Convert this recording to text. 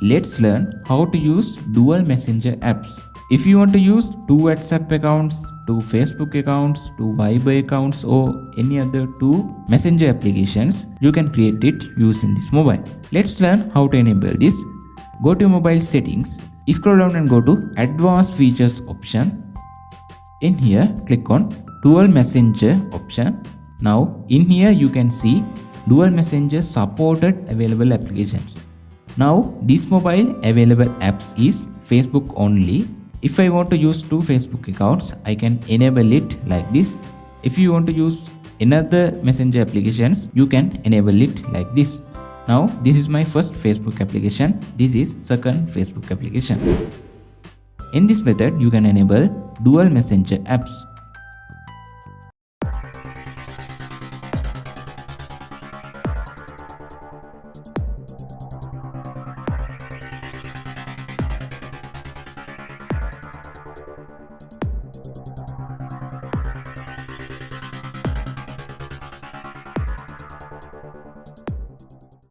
Let's learn how to use dual messenger apps. If you want to use two WhatsApp accounts, two Facebook accounts, two Viber accounts, or any other two messenger applications, you can create it using this mobile. Let's learn how to enable this. Go to mobile settings, scroll down and go to advanced features option. In here, click on dual messenger option. Now in here you can see dual messenger supported available applications. Now this mobile available apps is Facebook only. If I want to use two Facebook accounts, I can enable it like this. If you want to use another messenger applications, you can enable it like this. Now this is my first Facebook application. This is second Facebook application. In this method, you can enable dual messenger apps.